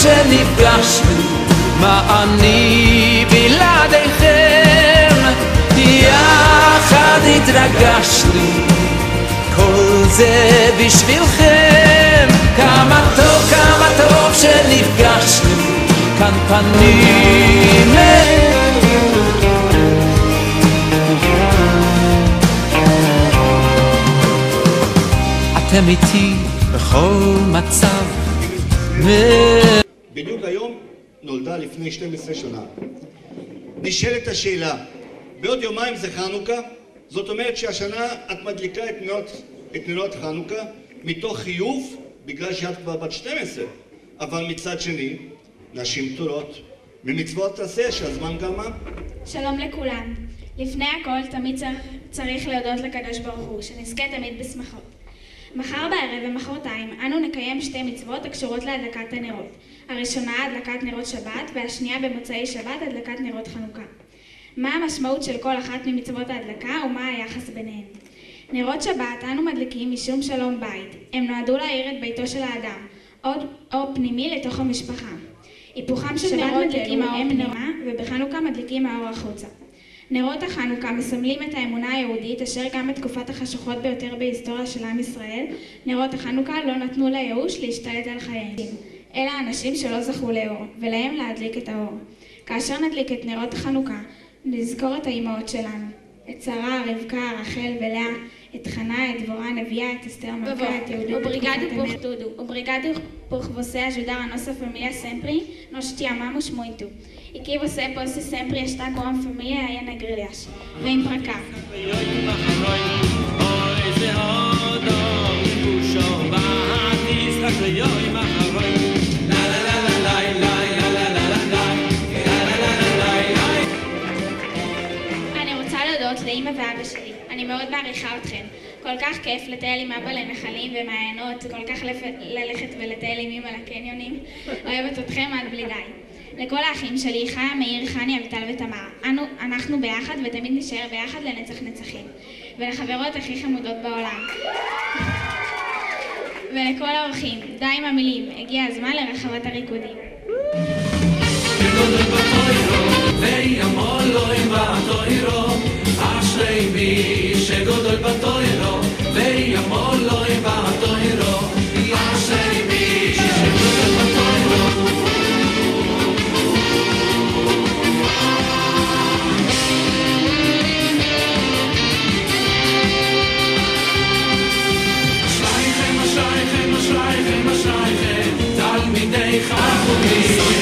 שנפגשנו, מה אני בלעדיכם? יחד התרגשנו, כל זה בשבילכם. כמה טוב שנפגשנו, כאן פנים אתם איתי בכל מצב. בדיוק היום נולדה לפני 12 שנה. נשאלת השאלה, בעוד יומיים זה חנוכה, זאת אומרת שהשנה את מדליקה את נרות חנוכה מתוך חיוב בגלל שאת כבר בת 12, אבל מצד שני נשים פטורות ממצוות עשה שהזמן גרמה. שלום לכולם. לפני הכל תמיד צריך להודות לקדוש ברוך הוא, שנזכה תמיד בשמחות. מחר בערב ומחרתיים אנו נקיים שתי מצוות הקשורות להדלקת הנרות. הראשונה הדלקת נרות שבת, והשנייה במוצאי שבת הדלקת נרות חנוכה. מה המשמעות של כל אחת ממצוות ההדלקה ומה היחס ביניהן? נרות שבת אנו מדליקים משום שלום בית. הם נועדו להאיר את ביתו של האדם, אור פנימי לתוך המשפחה. היפוכם של נרות מדליקים האור פנימה, ובחנוכה מדליקים האור החוצה. נרות החנוכה מסמלים את האמונה היהודית אשר גם בתקופת החשוכות ביותר בהיסטוריה של עם ישראל, נרות החנוכה לא נתנו לייאוש להשתלט על חייהם. אלה האנשים שלא זכו לאור, ולהם להדליק את האור. כאשר נדליק את נרות החנוכה, נזכור את האימהות שלנו. את שרה, רבקה, רחל ולאה, את חנה, את דבורה, נביאה, את אסתר מלכה, את יהודית. Obrigado por você ajudar a nossa família sempre. Nós te amamos muito. E que você possa sempre estar com a família aí na Grilhas. Vem pra cá. אני רוצה להודות לאמא ואבא שלי. אני מאוד מעריכה אתכם. כל כך כיף לטייל עם אבא לנחלים ומעיינות, כל כך ללכת ולטייל עם אמא לקניונים. אוהבת אתכם עד בלי די. לכל האחים שלי, חיה, מאיר, חני, אביטל ותמר. אנחנו ביחד ותמיד נשאר ביחד לנצח נצחים. ולחברות הכי חמודות בעולם. ולכל האורחים, די עם המילים, הגיע הזמן לרחבת הריקודים. שגודל בתוירו וימול לו בתוירו אשרי מי שגודל בתוירו אשרייכם אשרייכם אשרייכם אשרייכם תלמידי חכמים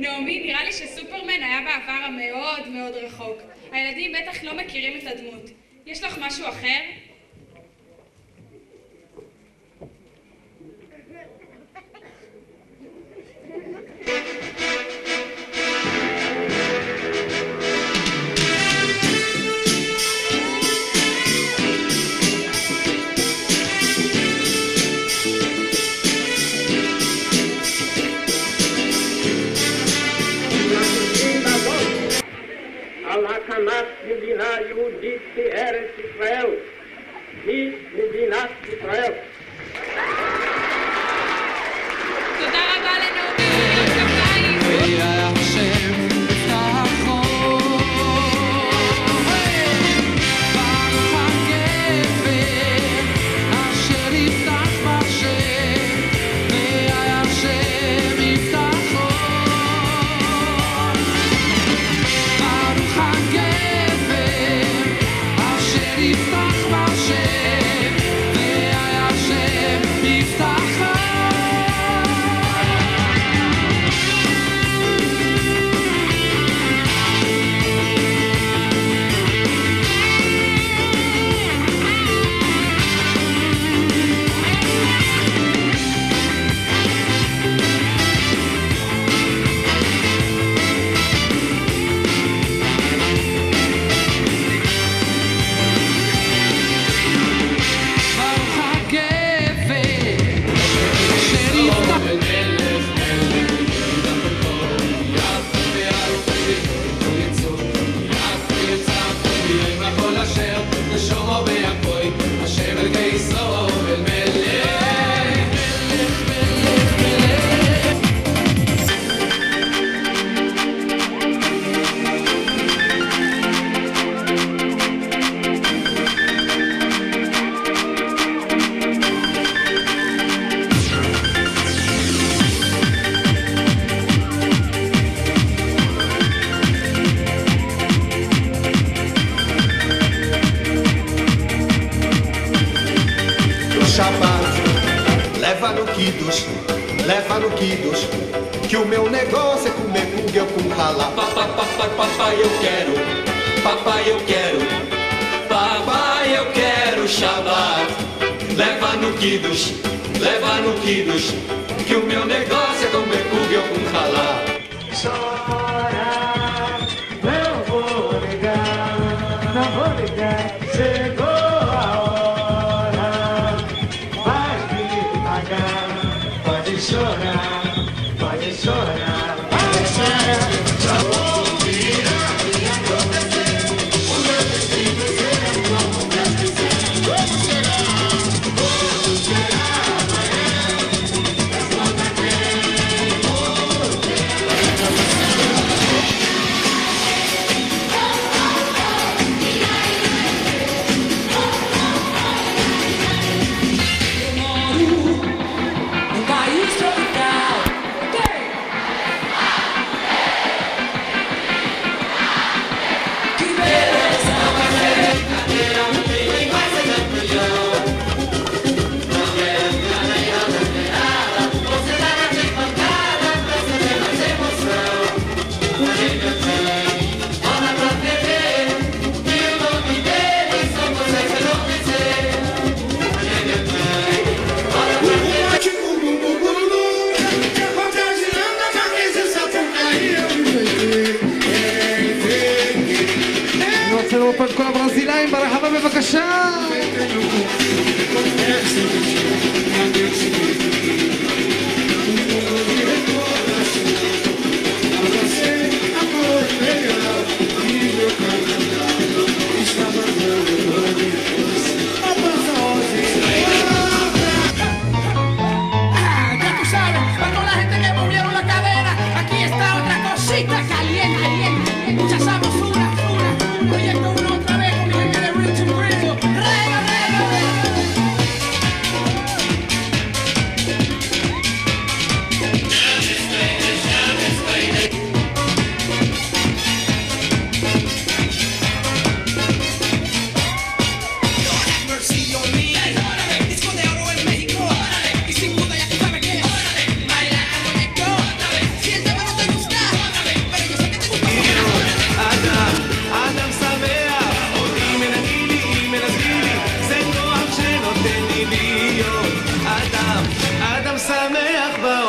נעמי, נראה לי שסופרמן היה בעבר המאוד מאוד רחוק. הילדים בטח לא מכירים את הדמות. יש לך משהו אחר? על הקמת מדינה יהודית בארץ ישראל, היא מדינת ישראל. תודה רבה לנעמי, כפיים. Leva no Kiddush, que o meu negócio é comer kugel com rala. Papai, eu quero, papai, eu quero, papai, eu quero Shabbat. Leva no Kiddush, que o meu negócio é comer kugel com rala. Chora, não vou ligar, chegou a hora, vai me pagar. Pode chorar, pode chorar, pode chorar. Já vou virar e acontecer. O meu destino será como deve ser. Como será amanhã? Das voltas רוצה לראות פה את כל הברזילאים ברחבה בבקשה. שמח בעולם